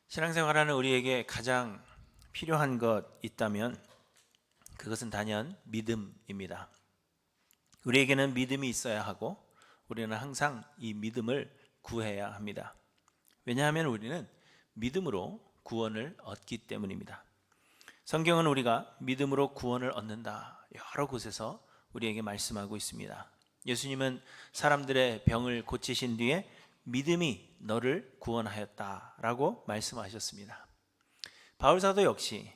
신앙생활하는 우리에게 가장 필요한 것 있다면 그것은 단연 믿음입니다. 우리에게는 믿음이 있어야 하고 우리는 항상 이 믿음을 구해야 합니다. 왜냐하면 우리는 믿음으로 구원을 얻기 때문입니다. 성경은 우리가 믿음으로 구원을 얻는다 여러 곳에서 우리에게 말씀하고 있습니다. 예수님은 사람들의 병을 고치신 뒤에 믿음이 너를 구원하였다라고 말씀하셨습니다. 바울 사도 역시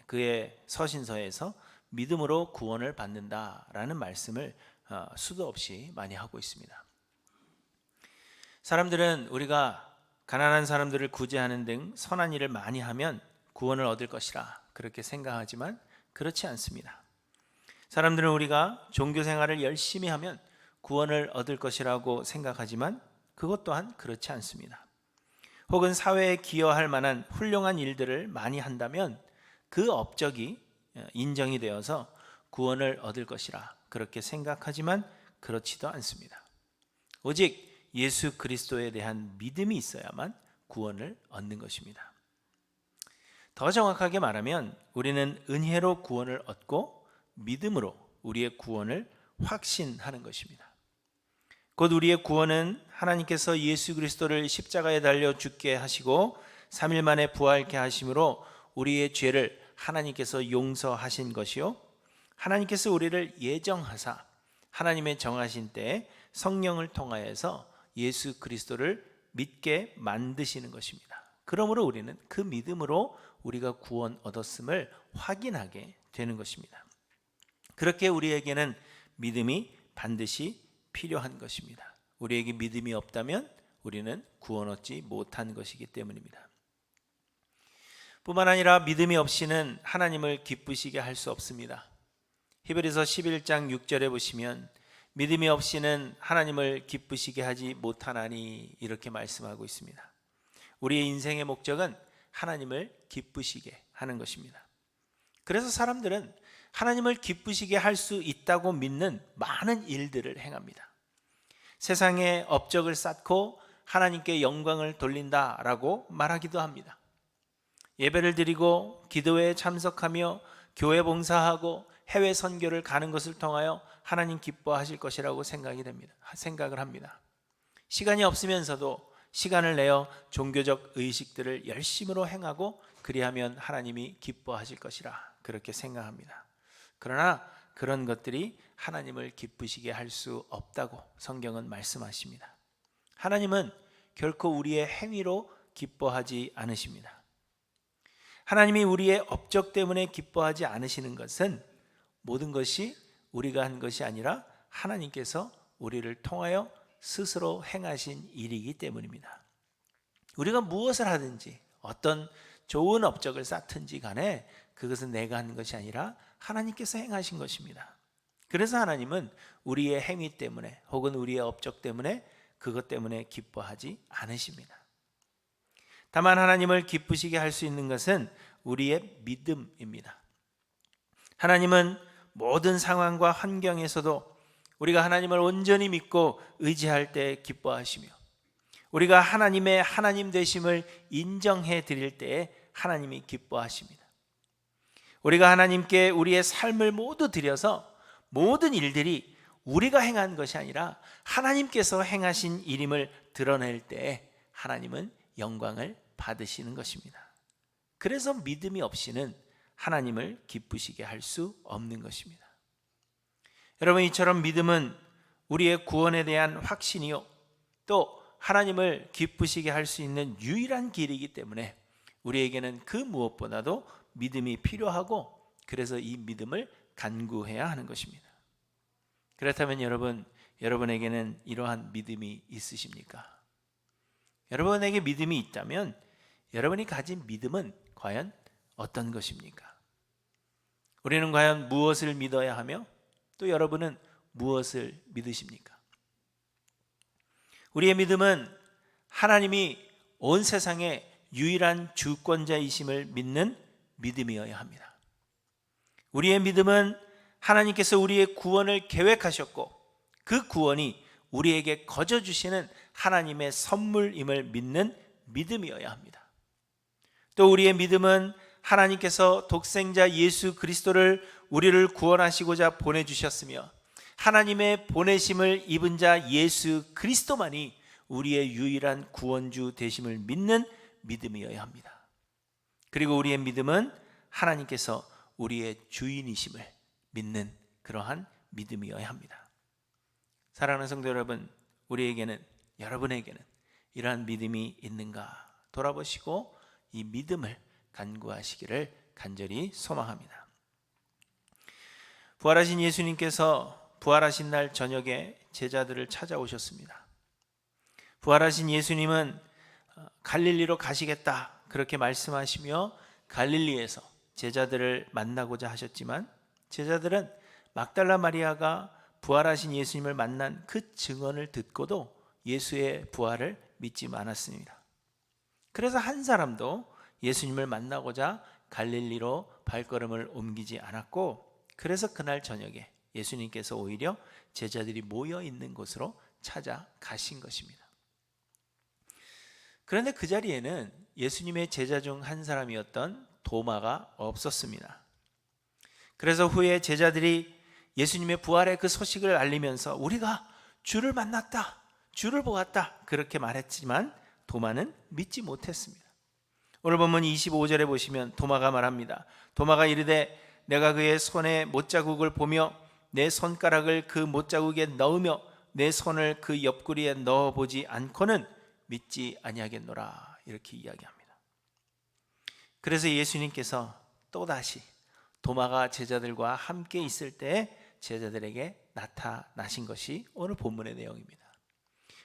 그의 서신서에서 믿음으로 구원을 받는다라는 말씀을 수도 없이 많이 하고 있습니다. 사람들은 우리가 가난한 사람들을 구제하는 등 선한 일을 많이 하면 구원을 얻을 것이라 그렇게 생각하지만 그렇지 않습니다. 사람들은 우리가 종교 생활을 열심히 하면 구원을 얻을 것이라고 생각하지만 그것 또한 그렇지 않습니다. 혹은 사회에 기여할 만한 훌륭한 일들을 많이 한다면 그 업적이 인정이 되어서 구원을 얻을 것이라 그렇게 생각하지만 그렇지도 않습니다. 오직 예수 그리스도에 대한 믿음이 있어야만 구원을 얻는 것입니다. 더 정확하게 말하면 우리는 은혜로 구원을 얻고 믿음으로 우리의 구원을 확신하는 것입니다. 곧 우리의 구원은 하나님께서 예수 그리스도를 십자가에 달려 죽게 하시고 3일 만에 부활케 하심으로 우리의 죄를 하나님께서 용서하신 것이요, 하나님께서 우리를 예정하사 하나님의 정하신 때에 성령을 통하여서 예수 그리스도를 믿게 만드시는 것입니다. 그러므로 우리는 그 믿음으로 우리가 구원 얻었음을 확인하게 되는 것입니다. 그렇게 우리에게는 믿음이 반드시 필요한 것입니다. 우리에게 믿음이 없다면 우리는 구원 얻지 못한 것이기 때문입니다. 뿐만 아니라 믿음이 없이는 하나님을 기쁘시게 할 수 없습니다. 히브리서 11장 6절에 보시면 믿음이 없이는 하나님을 기쁘시게 하지 못하나니 이렇게 말씀하고 있습니다. 우리의 인생의 목적은 하나님을 기쁘시게 하는 것입니다. 그래서 사람들은 하나님을 기쁘시게 할 수 있다고 믿는 많은 일들을 행합니다. 세상에 업적을 쌓고 하나님께 영광을 돌린다라고 말하기도 합니다. 예배를 드리고 기도회에 참석하며 교회 봉사하고 해외 선교를 가는 것을 통하여 하나님 기뻐하실 것이라고 생각을 합니다. 시간이 없으면서도 시간을 내어 종교적 의식들을 열심으로 행하고 그리하면 하나님이 기뻐하실 것이라 그렇게 생각합니다. 그러나 그런 것들이 하나님을 기쁘시게 할 수 없다고 성경은 말씀하십니다. 하나님은 결코 우리의 행위로 기뻐하지 않으십니다. 하나님이 우리의 업적 때문에 기뻐하지 않으시는 것은 모든 것이 우리가 한 것이 아니라 하나님께서 우리를 통하여 스스로 행하신 일이기 때문입니다. 우리가 무엇을 하든지 어떤 좋은 업적을 쌓든지 간에 그것은 내가 한 것이 아니라 하나님께서 행하신 것입니다. 그래서 하나님은 우리의 행위 때문에 혹은 우리의 업적 때문에 그것 때문에 기뻐하지 않으십니다. 다만 하나님을 기쁘시게 할 수 있는 것은 우리의 믿음입니다. 하나님은 모든 상황과 환경에서도 우리가 하나님을 온전히 믿고 의지할 때 기뻐하시며 우리가 하나님의 하나님 되심을 인정해 드릴 때에 하나님이 기뻐하십니다. 우리가 하나님께 우리의 삶을 모두 드려서 모든 일들이 우리가 행한 것이 아니라 하나님께서 행하신 일임을 드러낼 때에 하나님은 영광을 받으시는 것입니다. 그래서 믿음이 없이는 하나님을 기쁘시게 할 수 없는 것입니다. 여러분, 이처럼 믿음은 우리의 구원에 대한 확신이요, 또 하나님을 기쁘시게 할 수 있는 유일한 길이기 때문에 우리에게는 그 무엇보다도 믿음이 필요하고 그래서 이 믿음을 간구해야 하는 것입니다. 그렇다면 여러분에게는 이러한 믿음이 있으십니까? 여러분에게 믿음이 있다면 여러분이 가진 믿음은 과연 어떤 것입니까? 우리는 과연 무엇을 믿어야 하며 또 여러분은 무엇을 믿으십니까? 우리의 믿음은 하나님이 온 세상의 유일한 주권자이심을 믿는 믿음이어야 합니다. 우리의 믿음은 하나님께서 우리의 구원을 계획하셨고 그 구원이 우리에게 거저 주시는 하나님의 선물임을 믿는 믿음이어야 합니다. 또 우리의 믿음은 하나님께서 독생자 예수 그리스도를 우리를 구원하시고자 보내주셨으며 하나님의 보내심을 입은 자 예수 그리스도만이 우리의 유일한 구원주 되심을 믿는 믿음이어야 합니다. 그리고 우리의 믿음은 하나님께서 우리의 주인이심을 믿는 그러한 믿음이어야 합니다. 사랑하는 성도 여러분, 우리에게는, 여러분에게는 이러한 믿음이 있는가 돌아보시고 이 믿음을 간구하시기를 간절히 소망합니다. 부활하신 예수님께서 부활하신 날 저녁에 제자들을 찾아오셨습니다. 부활하신 예수님은 갈릴리로 가시겠다 그렇게 말씀하시며 갈릴리에서 제자들을 만나고자 하셨지만 제자들은 막달라 마리아가 부활하신 예수님을 만난 그 증언을 듣고도 예수의 부활을 믿지 않았습니다. 그래서 한 사람도 예수님을 만나고자 갈릴리로 발걸음을 옮기지 않았고, 그래서 그날 저녁에 예수님께서 오히려 제자들이 모여 있는 곳으로 찾아가신 것입니다. 그런데 그 자리에는 예수님의 제자 중 한 사람이었던 도마가 없었습니다. 그래서 후에 제자들이 예수님의 부활의 그 소식을 알리면서 우리가 주를 만났다, 주를 보았다 그렇게 말했지만 도마는 믿지 못했습니다. 오늘 본문 25절에 보시면 도마가 말합니다. 도마가 이르되 내가 그의 손에 못자국을 보며 내 손가락을 그 못자국에 넣으며 내 손을 그 옆구리에 넣어보지 않고는 믿지 아니하겠노라 이렇게 이야기합니다. 그래서 예수님께서 또다시 도마가 제자들과 함께 있을 때 제자들에게 나타나신 것이 오늘 본문의 내용입니다.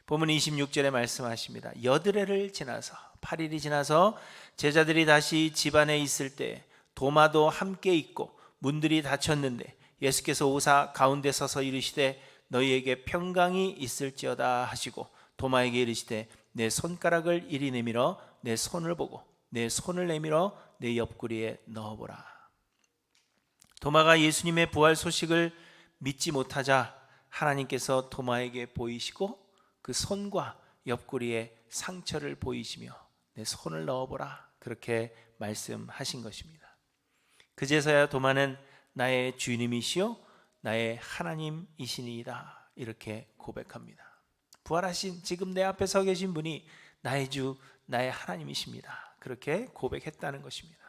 본문 26절에 말씀하십니다. 여드레를 지나서 8일이 지나서 제자들이 다시 집안에 있을 때 도마도 함께 있고 문들이 닫혔는데 예수께서 오사 가운데 서서 이르시되 너희에게 평강이 있을지어다 하시고 도마에게 이르시되 내 손가락을 이리 내밀어 내 손을 보고 내 손을 내밀어 내 옆구리에 넣어보라. 도마가 예수님의 부활 소식을 믿지 못하자 하나님께서 도마에게 보이시고 그 손과 옆구리에 상처를 보이시며 내 손을 넣어보라 그렇게 말씀하신 것입니다. 그제서야 도마는 나의 주님이시요 나의 하나님이시니이다 이렇게 고백합니다. 부활하신 지금 내 앞에 서 계신 분이 나의 주 나의 하나님이십니다 그렇게 고백했다는 것입니다.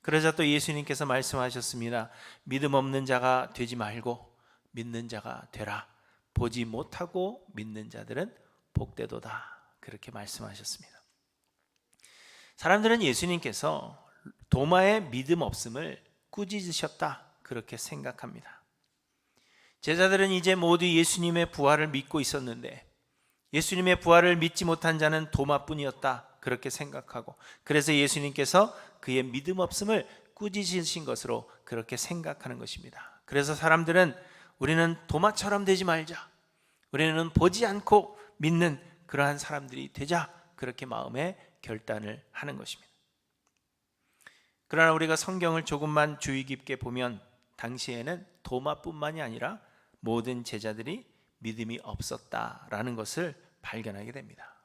그러자 또 예수님께서 말씀하셨습니다. 믿음 없는 자가 되지 말고 믿는 자가 되라. 보지 못하고 믿는 자들은 복되도다 그렇게 말씀하셨습니다. 사람들은 예수님께서 도마의 믿음 없음을 꾸짖으셨다 그렇게 생각합니다. 제자들은 이제 모두 예수님의 부활을 믿고 있었는데 예수님의 부활을 믿지 못한 자는 도마뿐이었다 그렇게 생각하고, 그래서 예수님께서 그의 믿음 없음을 꾸짖으신 것으로 그렇게 생각하는 것입니다. 그래서 사람들은 우리는 도마처럼 되지 말자, 우리는 보지 않고 믿는 그러한 사람들이 되자 그렇게 마음에 결단을 하는 것입니다. 그러나 우리가 성경을 조금만 주의 깊게 보면 당시에는 도마뿐만이 아니라 모든 제자들이 믿음이 없었다라는 것을 발견하게 됩니다.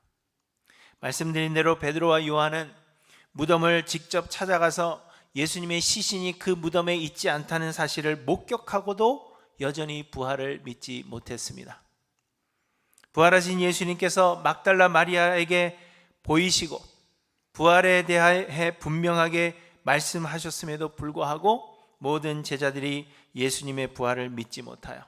말씀드린 대로 베드로와 요한은 무덤을 직접 찾아가서 예수님의 시신이 그 무덤에 있지 않다는 사실을 목격하고도 여전히 부활을 믿지 못했습니다. 부활하신 예수님께서 막달라 마리아에게 보이시고 부활에 대해 분명하게 말씀하셨음에도 불구하고 모든 제자들이 예수님의 부활을 믿지 못하여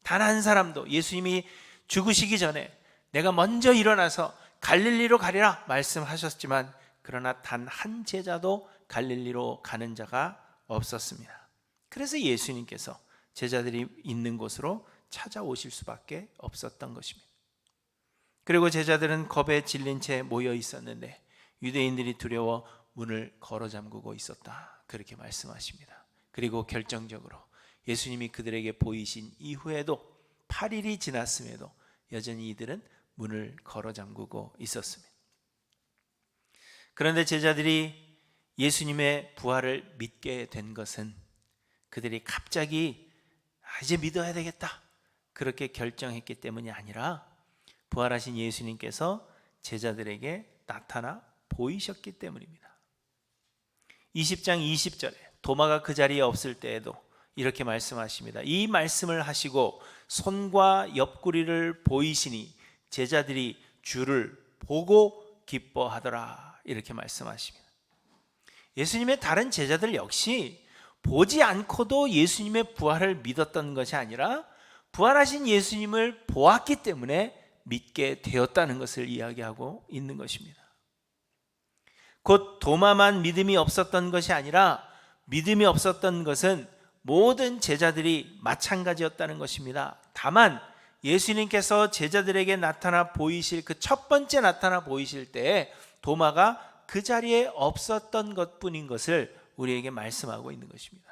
단 한 사람도 예수님이 죽으시기 전에 내가 먼저 일어나서 갈릴리로 가리라 말씀하셨지만 그러나 단 한 제자도 갈릴리로 가는 자가 없었습니다. 그래서 예수님께서 제자들이 있는 곳으로 찾아오실 수밖에 없었던 것입니다. 그리고 제자들은 겁에 질린 채 모여 있었는데 유대인들이 두려워 문을 걸어 잠그고 있었다 그렇게 말씀하십니다. 그리고 결정적으로 예수님이 그들에게 보이신 이후에도 8일이 지났음에도 여전히 이들은 문을 걸어 잠그고 있었습니다. 그런데 제자들이 예수님의 부활을 믿게 된 것은 그들이 갑자기 이제 믿어야 되겠다 그렇게 결정했기 때문이 아니라 부활하신 예수님께서 제자들에게 나타나 보이셨기 때문입니다. 20장 20절에 도마가 그 자리에 없을 때에도 이렇게 말씀하십니다. 이 말씀을 하시고 손과 옆구리를 보이시니 제자들이 주를 보고 기뻐하더라. 이렇게 말씀하십니다. 예수님의 다른 제자들 역시 보지 않고도 예수님의 부활을 믿었던 것이 아니라 부활하신 예수님을 보았기 때문에 믿게 되었다는 것을 이야기하고 있는 것입니다. 곧 도마만 믿음이 없었던 것이 아니라 믿음이 없었던 것은 모든 제자들이 마찬가지였다는 것입니다. 다만 예수님께서 제자들에게 나타나 보이실 그 첫 번째 나타나 보이실 때에 도마가 그 자리에 없었던 것뿐인 것을 우리에게 말씀하고 있는 것입니다.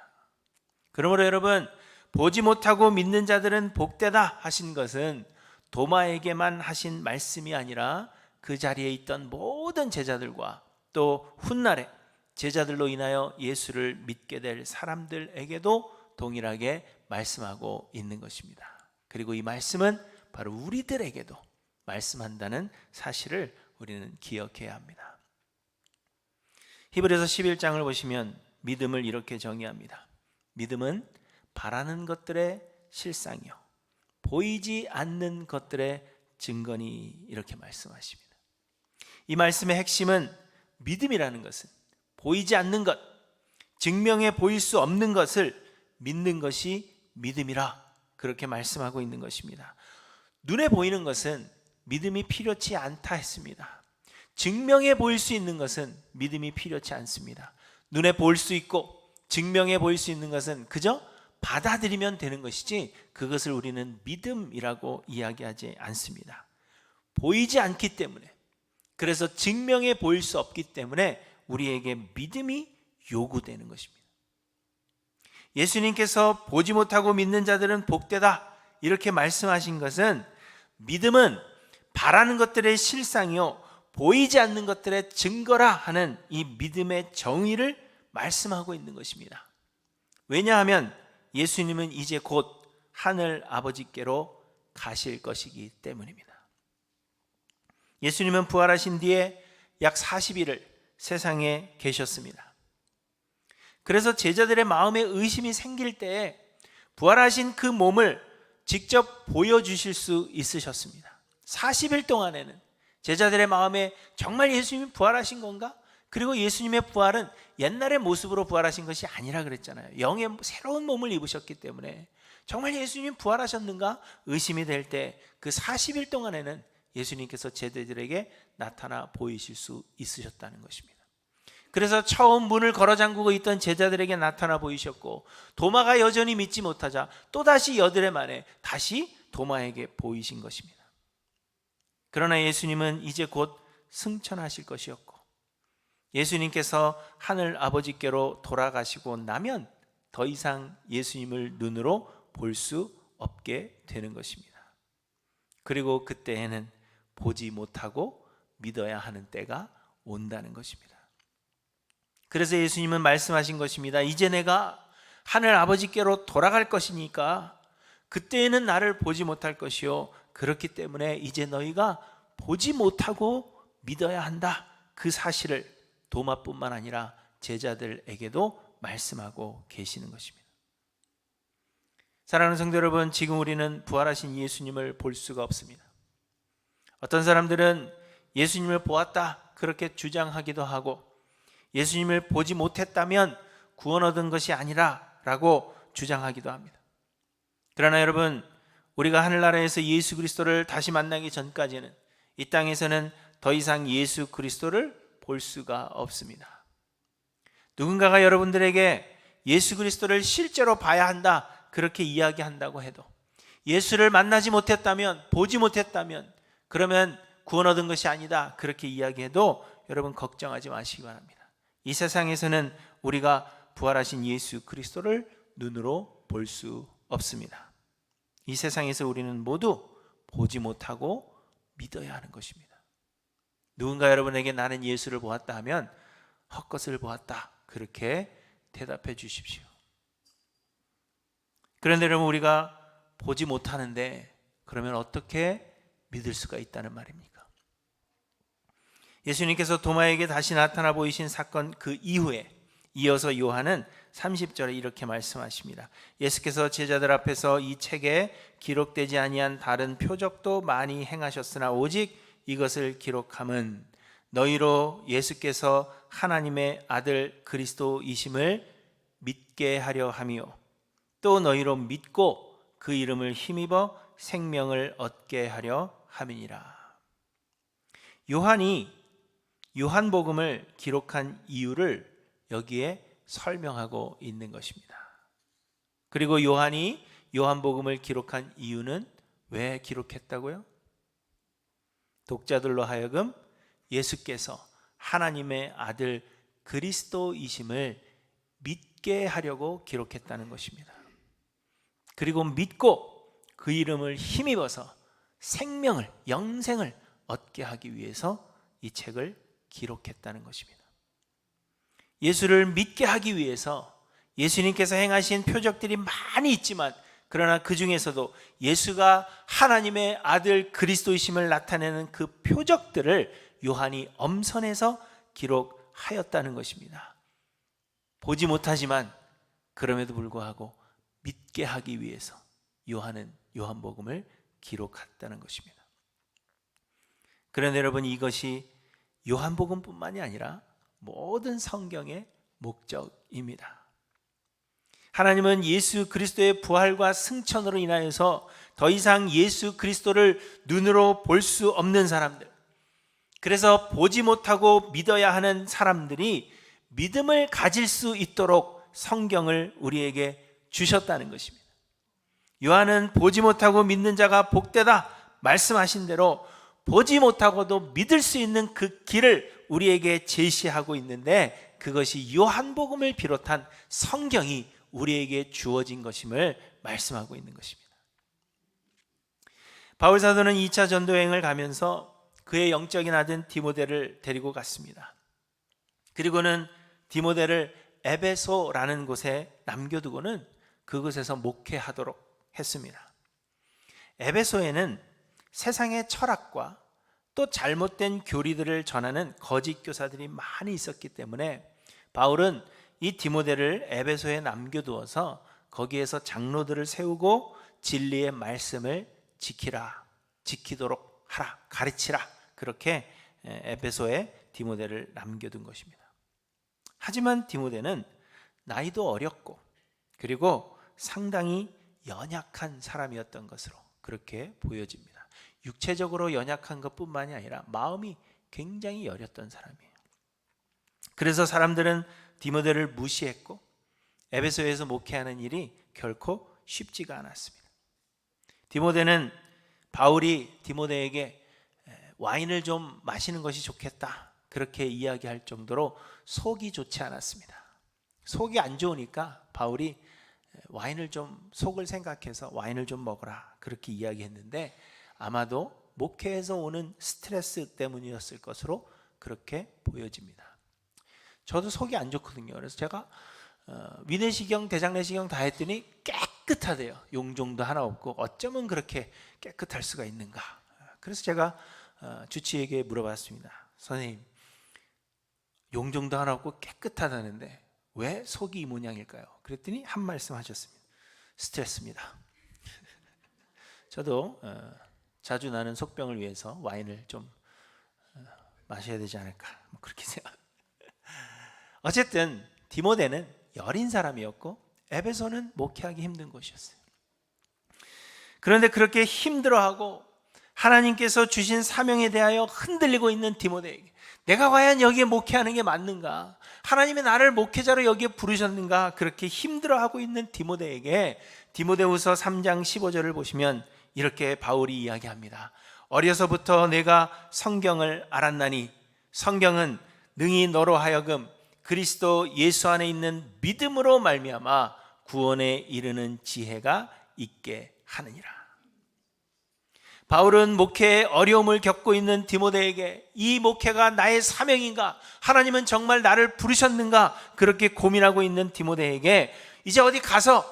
그러므로 여러분, 보지 못하고 믿는 자들은 복되다 하신 것은 도마에게만 하신 말씀이 아니라 그 자리에 있던 모든 제자들과 또 훗날에 제자들로 인하여 예수를 믿게 될 사람들에게도 동일하게 말씀하고 있는 것입니다. 그리고 이 말씀은 바로 우리들에게도 말씀한다는 사실을 우리는 기억해야 합니다. 히브리서 11장을 보시면 믿음을 이렇게 정의합니다. 믿음은 바라는 것들의 실상이요 보이지 않는 것들의 증거니, 이렇게 말씀하십니다. 이 말씀의 핵심은 믿음이라는 것은 보이지 않는 것, 증명해 보일 수 없는 것을 믿는 것이 믿음이라, 그렇게 말씀하고 있는 것입니다. 눈에 보이는 것은 믿음이 필요치 않다 했습니다. 증명해 보일 수 있는 것은 믿음이 필요치 않습니다. 눈에 볼 수 있고 증명해 보일 수 있는 것은 그저 받아들이면 되는 것이지 그것을 우리는 믿음이라고 이야기하지 않습니다. 보이지 않기 때문에, 그래서 증명해 보일 수 없기 때문에 우리에게 믿음이 요구되는 것입니다. 예수님께서 보지 못하고 믿는 자들은 복되다 이렇게 말씀하신 것은 믿음은 바라는 것들의 실상이요 보이지 않는 것들의 증거라 하는 이 믿음의 정의를 말씀하고 있는 것입니다. 왜냐하면 예수님은 이제 곧 하늘 아버지께로 가실 것이기 때문입니다. 예수님은 부활하신 뒤에 약 40일을 세상에 계셨습니다. 그래서 제자들의 마음에 의심이 생길 때에 부활하신 그 몸을 직접 보여주실 수 있으셨습니다. 40일 동안에는 제자들의 마음에 정말 예수님이 부활하신 건가? 그리고 예수님의 부활은 옛날의 모습으로 부활하신 것이 아니라 그랬잖아요. 영의 새로운 몸을 입으셨기 때문에 정말 예수님이 부활하셨는가? 의심이 될 때 그 40일 동안에는 예수님께서 제자들에게 나타나 보이실 수 있으셨다는 것입니다. 그래서 처음 문을 걸어 잠그고 있던 제자들에게 나타나 보이셨고, 도마가 여전히 믿지 못하자 또다시 여드레 만에 다시 도마에게 보이신 것입니다. 그러나 예수님은 이제 곧 승천하실 것이었고, 예수님께서 하늘 아버지께로 돌아가시고 나면 더 이상 예수님을 눈으로 볼 수 없게 되는 것입니다. 그리고 그때에는 보지 못하고 믿어야 하는 때가 온다는 것입니다. 그래서 예수님은 말씀하신 것입니다. 이제 내가 하늘 아버지께로 돌아갈 것이니까 그때에는 나를 보지 못할 것이요 그렇기 때문에 이제 너희가 보지 못하고 믿어야 한다. 그 사실을 도마뿐만 아니라 제자들에게도 말씀하고 계시는 것입니다. 사랑하는 성도 여러분, 지금 우리는 부활하신 예수님을 볼 수가 없습니다. 어떤 사람들은 예수님을 보았다 그렇게 주장하기도 하고, 예수님을 보지 못했다면 구원 얻은 것이 아니라 라고 주장하기도 합니다. 그러나 여러분, 우리가 하늘나라에서 예수 그리스도를 다시 만나기 전까지는 이 땅에서는 더 이상 예수 그리스도를 볼 수가 없습니다. 누군가가 여러분들에게 예수 그리스도를 실제로 봐야 한다 그렇게 이야기한다고 해도, 예수를 만나지 못했다면, 보지 못했다면 그러면 구원 얻은 것이 아니다 그렇게 이야기해도 여러분 걱정하지 마시기 바랍니다. 이 세상에서는 우리가 부활하신 예수 그리스도를 눈으로 볼 수 없습니다. 이 세상에서 우리는 모두 보지 못하고 믿어야 하는 것입니다. 누군가 여러분에게 나는 예수를 보았다 하면 헛것을 보았다 그렇게 대답해 주십시오. 그런데 여러분, 우리가 보지 못하는데 그러면 어떻게 믿을 수가 있다는 말입니까? 예수님께서 도마에게 다시 나타나 보이신 사건 그 이후에 이어서 요한은 30절에 이렇게 말씀하십니다. 예수께서 제자들 앞에서 이 책에 기록되지 아니한 다른 표적도 많이 행하셨으나 오직 이것을 기록함은 너희로 예수께서 하나님의 아들 그리스도이심을 믿게 하려 함이요 또 너희로 믿고 그 이름을 힘입어 생명을 얻게 하려 함이니라. 요한이 요한복음을 기록한 이유를 여기에 설명하고 있는 것입니다. 그리고 요한이 요한복음을 기록한 이유는 왜 기록했다고요? 독자들로 하여금 예수께서 하나님의 아들 그리스도이심을 믿게 하려고 기록했다는 것입니다. 그리고 믿고 그 이름을 힘입어서 생명을, 영생을 얻게 하기 위해서 이 책을 기록했다는 것입니다. 예수를 믿게 하기 위해서 예수님께서 행하신 표적들이 많이 있지만 그러나 그 중에서도 예수가 하나님의 아들 그리스도이심을 나타내는 그 표적들을 요한이 엄선해서 기록하였다는 것입니다. 보지 못하지만 그럼에도 불구하고 믿게 하기 위해서 요한은 요한복음을 기록했다는 것입니다. 그런데 여러분, 이것이 요한복음뿐만이 아니라 모든 성경의 목적입니다. 하나님은 예수 그리스도의 부활과 승천으로 인하여서 더 이상 예수 그리스도를 눈으로 볼 수 없는 사람들, 그래서 보지 못하고 믿어야 하는 사람들이 믿음을 가질 수 있도록 성경을 우리에게 주셨다는 것입니다. 요한은 보지 못하고 믿는 자가 복되다 말씀하신 대로 보지 못하고도 믿을 수 있는 그 길을 우리에게 제시하고 있는데, 그것이 요한복음을 비롯한 성경이 우리에게 주어진 것임을 말씀하고 있는 것입니다. 바울 사도는 2차 전도 여행을 가면서 그의 영적인 아들 디모데를 데리고 갔습니다. 그리고는 디모데를 에베소라는 곳에 남겨두고는 그곳에서 목회하도록 했습니다. 에베소에는 세상의 철학과 또 잘못된 교리들을 전하는 거짓 교사들이 많이 있었기 때문에 바울은 이 디모데를 에베소에 남겨두어서 거기에서 장로들을 세우고 진리의 말씀을 지키도록 하라, 가르치라, 그렇게 에베소에 디모데를 남겨둔 것입니다. 하지만 디모데는 나이도 어렸고 그리고 상당히 연약한 사람이었던 것으로 그렇게 보여집니다. 육체적으로 연약한 것뿐만이 아니라 마음이 굉장히 여렸던 사람이에요. 그래서 사람들은 디모데를 무시했고 에베소에서 목회하는 일이 결코 쉽지가 않았습니다. 디모데는 바울이 디모데에게 와인을 좀 마시는 것이 좋겠다 그렇게 이야기할 정도로 속이 좋지 않았습니다. 속이 안 좋으니까 바울이 와인을 좀, 속을 생각해서 와인을 좀 먹어라 그렇게 이야기했는데 아마도 목회에서 오는 스트레스 때문이었을 것으로 그렇게 보여집니다. 저도 속이 안 좋거든요. 그래서 제가 위내시경, 대장내시경 다 했더니 깨끗하대요. 용종도 하나 없고 어쩌면 그렇게 깨끗할 수가 있는가. 그래서 제가 주치에게 물어봤습니다. 선생님, 용종도 하나 없고 깨끗하다는데 왜 속이 이 모양일까요? 그랬더니 한 말씀 하셨습니다. 스트레스입니다. 저도 자주 나는 속병을 위해서 와인을 좀 마셔야 되지 않을까 그렇게 생각합니다. 어쨌든 디모데는 여린 사람이었고 에베소는 목회하기 힘든 곳이었어요. 그런데 그렇게 힘들어하고 하나님께서 주신 사명에 대하여 흔들리고 있는 디모데에게 내가 과연 여기에 목회하는 게 맞는가? 하나님이 나를 목회자로 여기에 부르셨는가? 그렇게 힘들어하고 있는 디모데에게 디모데후서 3장 15절을 보시면 이렇게 바울이 이야기합니다. 어려서부터 내가 성경을 알았나니 성경은 능히 너로 하여금 그리스도 예수 안에 있는 믿음으로 말미암아 구원에 이르는 지혜가 있게 하느니라. 바울은 목회에 어려움을 겪고 있는 디모데에게 이 목회가 나의 사명인가? 하나님은 정말 나를 부르셨는가? 그렇게 고민하고 있는 디모데에게 이제 어디 가서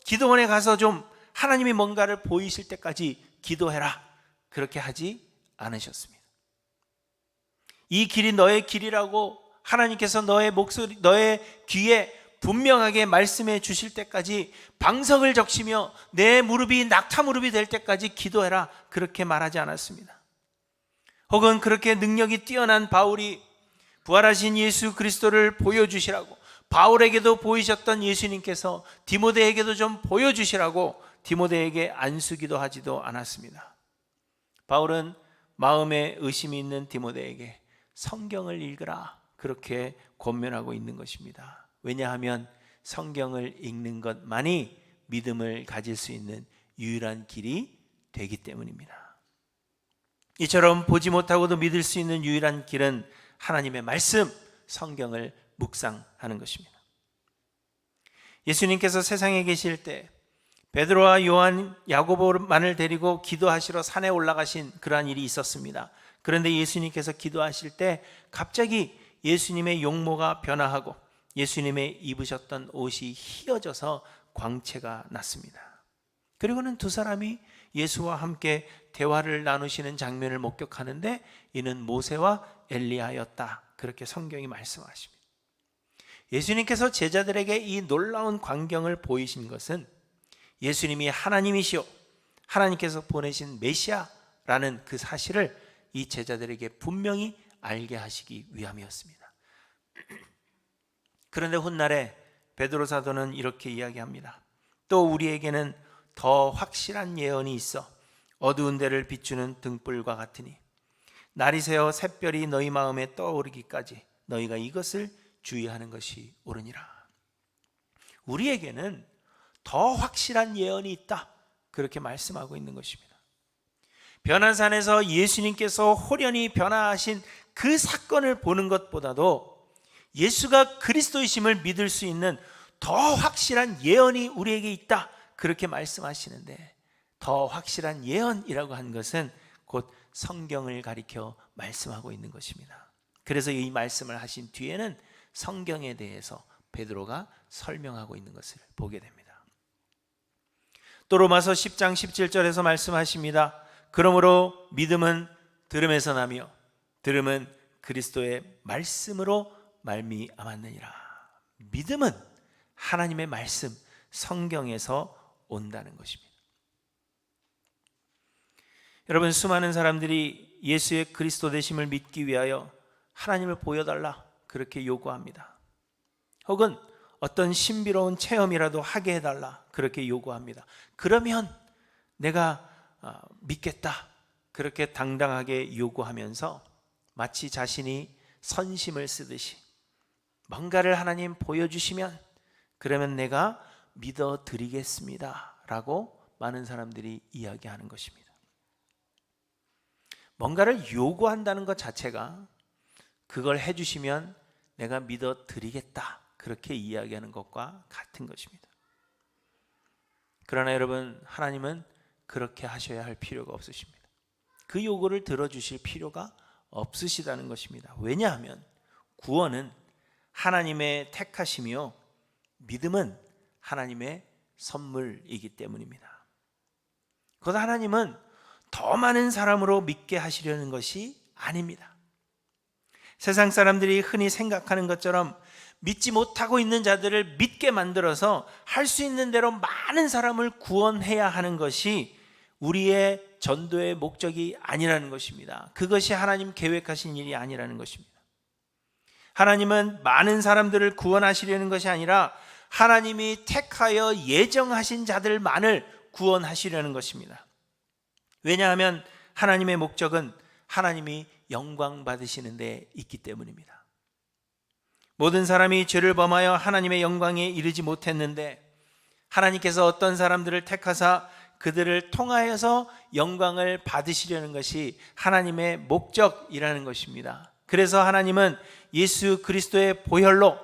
기도원에 가서 좀 하나님이 뭔가를 보이실 때까지 기도해라. 그렇게 하지 않으셨습니다. 이 길이 너의 길이라고 하나님께서 너의 목소리, 너의 귀에 분명하게 말씀해 주실 때까지 방석을 적시며 내 무릎이 낙타 무릎이 될 때까지 기도해라, 그렇게 말하지 않았습니다. 혹은 그렇게 능력이 뛰어난 바울이 부활하신 예수 그리스도를 보여주시라고 바울에게도 보이셨던 예수님께서 디모데에게도 좀 보여주시라고 디모데에게 안수기도 하지도 않았습니다. 바울은 마음에 의심이 있는 디모데에게 성경을 읽으라, 그렇게 권면하고 있는 것입니다. 왜냐하면 성경을 읽는 것만이 믿음을 가질 수 있는 유일한 길이 되기 때문입니다. 이처럼 보지 못하고도 믿을 수 있는 유일한 길은 하나님의 말씀, 성경을 묵상하는 것입니다. 예수님께서 세상에 계실 때 베드로와 요한, 야고보만을 데리고 기도하시러 산에 올라가신 그러한 일이 있었습니다. 그런데 예수님께서 기도하실 때 갑자기 예수님의 용모가 변화하고 예수님의 입으셨던 옷이 휘어져서 광채가 났습니다. 그리고는 두 사람이 예수와 함께 대화를 나누시는 장면을 목격하는데 이는 모세와 엘리야였다, 그렇게 성경이 말씀하십니다. 예수님께서 제자들에게 이 놀라운 광경을 보이신 것은 예수님이 하나님이시오, 하나님께서 보내신 메시아라는 그 사실을 이 제자들에게 분명히 알게 하시기 위함이었습니다. 그런데 훗날에 베드로 사도는 이렇게 이야기합니다. 또 우리에게는 더 확실한 예언이 있어 어두운 데를 비추는 등불과 같으니 날이 새어 샛별이 너희 마음에 떠오르기까지 너희가 이것을 주의하는 것이 옳으니라. 우리에게는 더 확실한 예언이 있다, 그렇게 말씀하고 있는 것입니다. 변화산에서 예수님께서 호련히 변화하신 그 사건을 보는 것보다도 예수가 그리스도이심을 믿을 수 있는 더 확실한 예언이 우리에게 있다, 그렇게 말씀하시는데, 더 확실한 예언이라고 한 것은 곧 성경을 가리켜 말씀하고 있는 것입니다. 그래서 이 말씀을 하신 뒤에는 성경에 대해서 베드로가 설명하고 있는 것을 보게 됩니다. 또 로마서 10장 17절에서 말씀하십니다. 그러므로 믿음은 들음에서 나며 들음은 그리스도의 말씀으로 말미암았느니라. 믿음은 하나님의 말씀, 성경에서 온다는 것입니다. 여러분, 수많은 사람들이 예수의 그리스도 되심을 믿기 위하여 하나님을 보여달라, 그렇게 요구합니다. 혹은 어떤 신비로운 체험이라도 하게 해달라, 그렇게 요구합니다. 그러면 내가 믿겠다, 그렇게 당당하게 요구하면서 마치 자신이 선심을 쓰듯이 뭔가를 하나님 보여주시면 그러면 내가 믿어드리겠습니다 라고 많은 사람들이 이야기하는 것입니다. 뭔가를 요구한다는 것 자체가 그걸 해주시면 내가 믿어드리겠다, 그렇게 이야기하는 것과 같은 것입니다. 그러나 여러분, 하나님은 그렇게 하셔야 할 필요가 없으십니다. 그 요구를 들어주실 필요가 없으시다는 것입니다. 왜냐하면 구원은 하나님의 택하심이요, 믿음은 하나님의 선물이기 때문입니다. 곧 하나님은 더 많은 사람으로 믿게 하시려는 것이 아닙니다. 세상 사람들이 흔히 생각하는 것처럼 믿지 못하고 있는 자들을 믿게 만들어서 할 수 있는 대로 많은 사람을 구원해야 하는 것이 우리의 전도의 목적이 아니라는 것입니다. 그것이 하나님 계획하신 일이 아니라는 것입니다. 하나님은 많은 사람들을 구원하시려는 것이 아니라 하나님이 택하여 예정하신 자들만을 구원하시려는 것입니다. 왜냐하면 하나님의 목적은 하나님이 영광 받으시는 데 있기 때문입니다. 모든 사람이 죄를 범하여 하나님의 영광에 이르지 못했는데 하나님께서 어떤 사람들을 택하사 그들을 통하여서 영광을 받으시려는 것이 하나님의 목적이라는 것입니다. 그래서 하나님은 예수 그리스도의 보혈로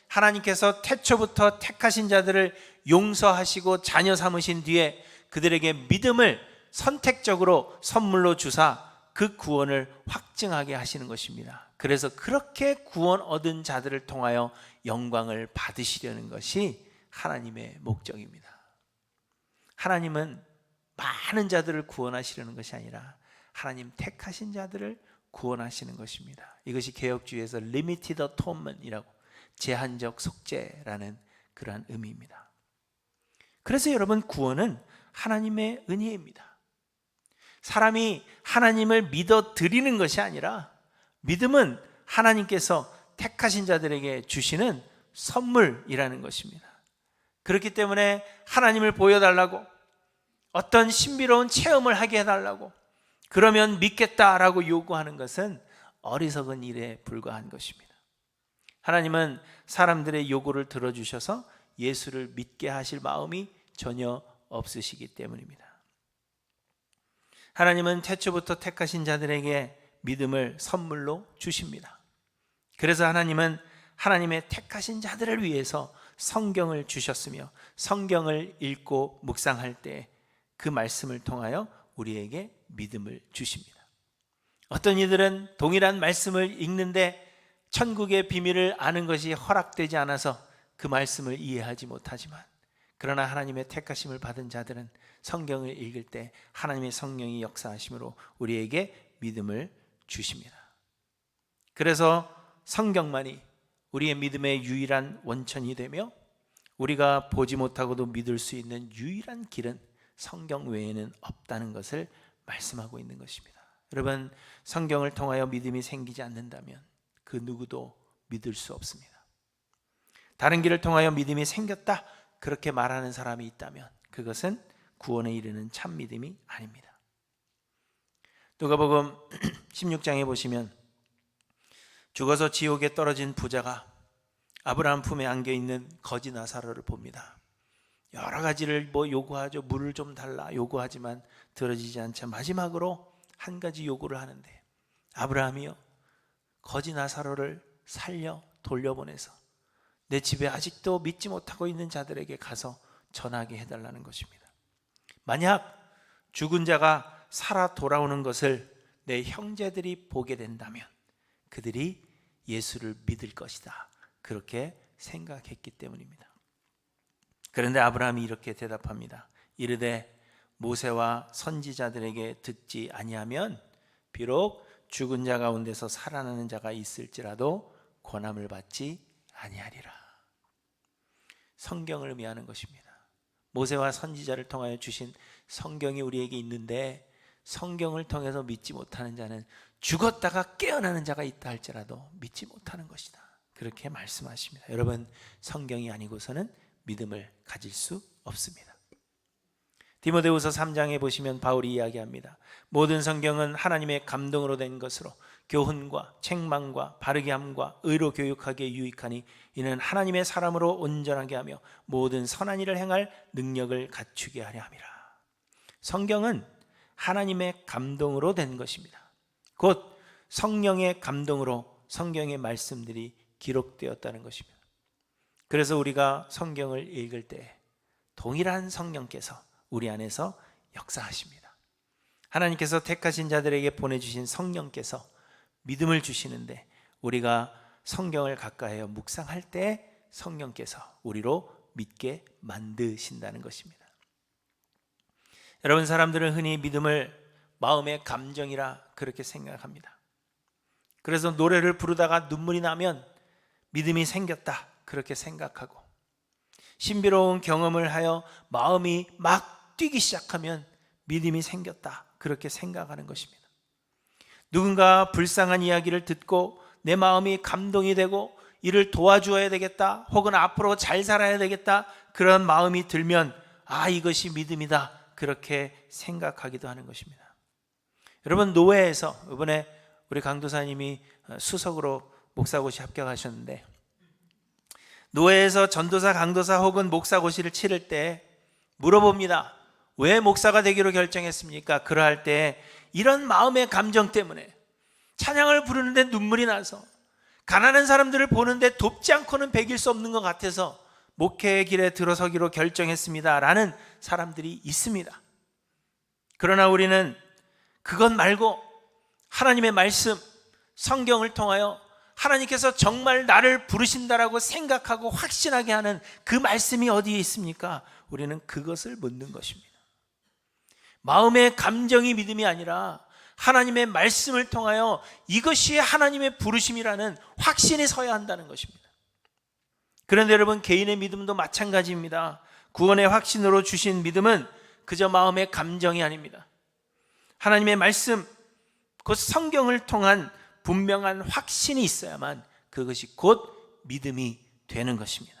하나님께서 태초부터 택하신 자들을 용서하시고 자녀 삼으신 뒤에 그들에게 믿음을 선택적으로 선물로 주사 그 구원을 확증하게 하시는 것입니다. 그래서 그렇게 구원 얻은 자들을 통하여 영광을 받으시려는 것이 하나님의 목적입니다. 하나님은 많은 자들을 구원하시려는 것이 아니라 하나님 택하신 자들을 구원하시는 것입니다. 이것이 개역주의에서 limited atonement이라고, 제한적 속죄라는 그러한 의미입니다. 그래서 여러분, 구원은 하나님의 은혜입니다. 사람이 하나님을 믿어 드리는 것이 아니라, 믿음은 하나님께서 택하신 자들에게 주시는 선물이라는 것입니다. 그렇기 때문에 하나님을 보여달라고, 어떤 신비로운 체험을 하게 해달라고, 그러면 믿겠다라고 요구하는 것은 어리석은 일에 불과한 것입니다. 하나님은 사람들의 요구를 들어주셔서 예수를 믿게 하실 마음이 전혀 없으시기 때문입니다. 하나님은 태초부터 택하신 자들에게 믿음을 선물로 주십니다. 그래서 하나님은 하나님의 택하신 자들을 위해서 성경을 주셨으며, 성경을 읽고 묵상할 때 그 말씀을 통하여 우리에게 믿음을 주십니다. 어떤 이들은 동일한 말씀을 읽는데 천국의 비밀을 아는 것이 허락되지 않아서 그 말씀을 이해하지 못하지만, 그러나 하나님의 택하심을 받은 자들은 성경을 읽을 때 하나님의 성령이 역사하심으로 우리에게 믿음을 주십니다. 그래서 성경만이 우리의 믿음의 유일한 원천이 되며, 우리가 보지 못하고도 믿을 수 있는 유일한 길은 성경 외에는 없다는 것을 말씀하고 있는 것입니다. 여러분, 성경을 통하여 믿음이 생기지 않는다면 그 누구도 믿을 수 없습니다. 다른 길을 통하여 믿음이 생겼다, 그렇게 말하는 사람이 있다면 그것은 구원에 이르는 참 믿음이 아닙니다. 누가복음 16장에 보시면 죽어서 지옥에 떨어진 부자가 아브라함 품에 안겨있는 거지 나사로를 봅니다. 여러 가지를 요구하죠. 물을 좀 달라 요구하지만 들어지지 않자 마지막으로 한 가지 요구를 하는데, 아브라함이요, 거지 나사로를 살려 돌려보내서 내 집에 아직도 믿지 못하고 있는 자들에게 가서 전하게 해달라는 것입니다. 만약 죽은 자가 살아 돌아오는 것을 내 형제들이 보게 된다면 그들이 예수를 믿을 것이다, 그렇게 생각했기 때문입니다. 그런데 아브라함이 이렇게 대답합니다. 이르되 모세와 선지자들에게 듣지 아니하면 비록 죽은 자 가운데서 살아나는 자가 있을지라도 권함을 받지 아니하리라. 성경을 의미하는 것입니다. 모세와 선지자를 통하여 주신 성경이 우리에게 있는데, 성경을 통해서 믿지 못하는 자는 죽었다가 깨어나는 자가 있다 할지라도 믿지 못하는 것이다, 그렇게 말씀하십니다. 여러분, 성경이 아니고서는 믿음을 가질 수 없습니다. 디모데후서 3장에 보시면 바울이 이야기합니다. 모든 성경은 하나님의 감동으로 된 것으로 교훈과 책망과 바르게 함과 의로 교육하기에 유익하니 이는 하나님의 사람으로 온전하게 하며 모든 선한 일을 행할 능력을 갖추게 하려 함이라. 성경은 하나님의 감동으로 된 것입니다. 곧 성령의 감동으로 성경의 말씀들이 기록되었다는 것입니다. 그래서 우리가 성경을 읽을 때 동일한 성령께서 우리 안에서 역사하십니다. 하나님께서 택하신 자들에게 보내주신 성령께서 믿음을 주시는데, 우리가 성경을 가까이하여 묵상할 때 성령께서 우리로 믿게 만드신다는 것입니다. 여러분, 사람들은 흔히 믿음을 마음의 감정이라 그렇게 생각합니다. 그래서 노래를 부르다가 눈물이 나면 믿음이 생겼다, 그렇게 생각하고, 신비로운 경험을 하여 마음이 막 뛰기 시작하면 믿음이 생겼다, 그렇게 생각하는 것입니다. 누군가 불쌍한 이야기를 듣고 내 마음이 감동이 되고 이를 도와주어야 되겠다, 혹은 앞으로 잘 살아야 되겠다, 그런 마음이 들면 이것이 믿음이다, 그렇게 생각하기도 하는 것입니다. 여러분, 노회에서 이번에 우리 강도사님이 수석으로 목사고시 합격하셨는데, 노회에서 전도사, 강도사 혹은 목사고시를 치를 때 물어봅니다. 왜 목사가 되기로 결정했습니까? 그러할 때 이런 마음의 감정 때문에 찬양을 부르는데 눈물이 나서, 가난한 사람들을 보는데 돕지 않고는 배길 수 없는 것 같아서 목회의 길에 들어서기로 결정했습니다 라는 사람들이 있습니다. 그러나 우리는 그것 말고 하나님의 말씀, 성경을 통하여 하나님께서 정말 나를 부르신다라고 생각하고 확신하게 하는 그 말씀이 어디에 있습니까? 우리는 그것을 묻는 것입니다. 마음의 감정이 믿음이 아니라 하나님의 말씀을 통하여 이것이 하나님의 부르심이라는 확신이 서야 한다는 것입니다. 그런데 여러분, 개인의 믿음도 마찬가지입니다. 구원의 확신으로 주신 믿음은 그저 마음의 감정이 아닙니다. 하나님의 말씀, 곧 성경을 통한 분명한 확신이 있어야만 그것이 곧 믿음이 되는 것입니다.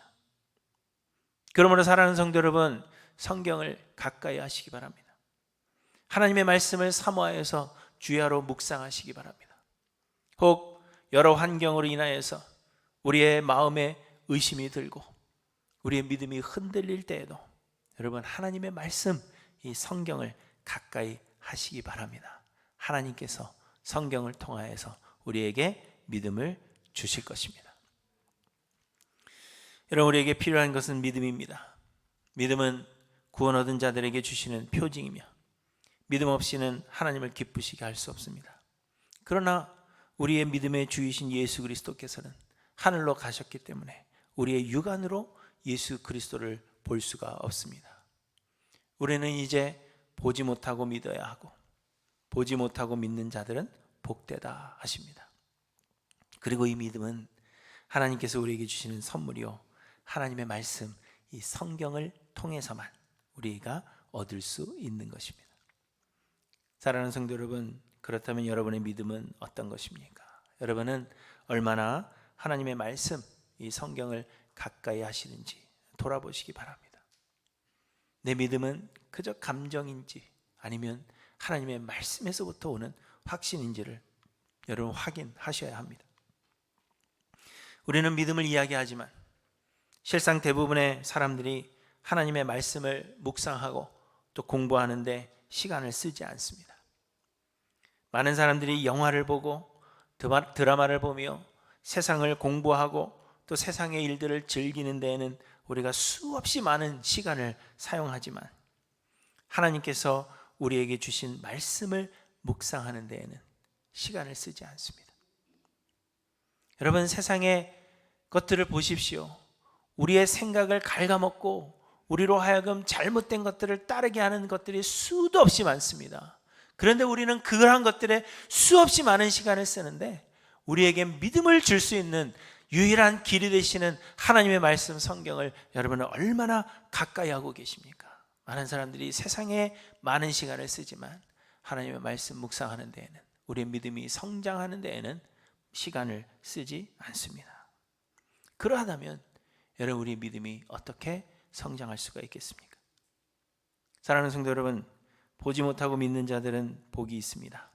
그러므로 사랑하는 성도 여러분, 성경을 가까이 하시기 바랍니다. 하나님의 말씀을 사모하여서 주야로 묵상하시기 바랍니다. 혹 여러 환경으로 인하여서 우리의 마음에 의심이 들고 우리의 믿음이 흔들릴 때에도 여러분, 하나님의 말씀, 이 성경을 가까이 하시기 바랍니다. 하나님께서 성경을 통하여서 우리에게 믿음을 주실 것입니다. 여러분, 우리에게 필요한 것은 믿음입니다. 믿음은 구원 얻은 자들에게 주시는 표징이며 믿음 없이는 하나님을 기쁘시게 할 수 없습니다. 그러나 우리의 믿음의 주이신 예수 그리스도께서는 하늘로 가셨기 때문에 우리의 육안으로 예수 그리스도를 볼 수가 없습니다. 우리는 이제 보지 못하고 믿어야 하고 보지 못하고 믿는 자들은 복되다 하십니다. 그리고 이 믿음은 하나님께서 우리에게 주시는 선물이요, 하나님의 말씀, 이 성경을 통해서만 우리가 얻을 수 있는 것입니다. 사랑하는 성도 여러분, 그렇다면 여러분의 믿음은 어떤 것입니까? 여러분은 얼마나 하나님의 말씀, 이 성경을 가까이 하시는지 돌아보시기 바랍니다. 내 믿음은 그저 감정인지 아니면 하나님의 말씀에서부터 오는 확신인지를 여러분 확인하셔야 합니다. 우리는 믿음을 이야기하지만 실상 대부분의 사람들이 하나님의 말씀을 묵상하고 또 공부하는데 시간을 쓰지 않습니다. 많은 사람들이 영화를 보고 드라마를 보며 세상을 공부하고 또 세상의 일들을 즐기는 데에는 우리가 수없이 많은 시간을 사용하지만 하나님께서 우리에게 주신 말씀을 묵상하는 데에는 시간을 쓰지 않습니다. 여러분, 세상의 것들을 보십시오. 우리의 생각을 갉아먹고 우리로 하여금 잘못된 것들을 따르게 하는 것들이 수도 없이 많습니다. 그런데 우리는 그러한 것들에 수없이 많은 시간을 쓰는데 우리에게 믿음을 줄 수 있는 유일한 길이 되시는 하나님의 말씀 성경을 여러분은 얼마나 가까이 하고 계십니까? 많은 사람들이 세상에 많은 시간을 쓰지만 하나님의 말씀 묵상하는 데에는, 우리의 믿음이 성장하는 데에는 시간을 쓰지 않습니다. 그러하다면 여러분, 우리의 믿음이 어떻게 성장할 수가 있겠습니까? 사랑하는 성도 여러분, 보지 못하고 믿는 자들은 복이 있습니다.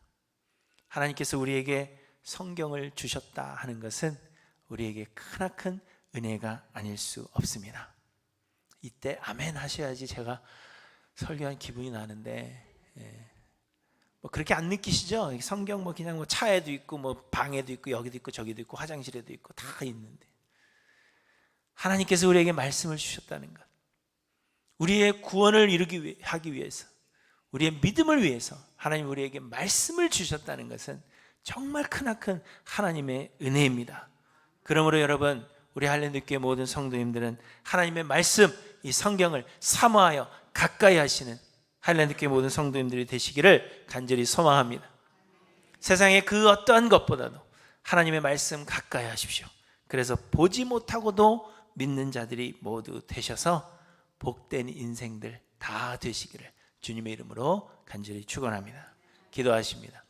하나님께서 우리에게 성경을 주셨다 하는 것은 우리에게 크나큰 은혜가 아닐 수 없습니다. 이때 아멘 하셔야지 제가 설교한 기분이 나는데, 뭐 그렇게 안 느끼시죠? 성경 뭐 그냥 뭐 차에도 있고 뭐 방에도 있고 여기도 있고 저기도 있고 화장실에도 있고 다 있는데, 하나님께서 우리에게 말씀을 주셨다는 것, 우리의 구원을 하기 위해서, 우리의 믿음을 위해서 하나님 우리에게 말씀을 주셨다는 것은 정말 크나큰 하나님의 은혜입니다. 그러므로 여러분, 우리 할랜드교회 모든 성도님들은 하나님의 말씀, 이 성경을 사모하여 가까이 하시는 할랜드교회 모든 성도님들이 되시기를 간절히 소망합니다. 세상의 그 어떠한 것보다도 하나님의 말씀 가까이 하십시오. 그래서 보지 못하고도 믿는 자들이 모두 되셔서 복된 인생들 다 되시기를 주님의 이름으로 간절히 축원합니다. 기도하십니다.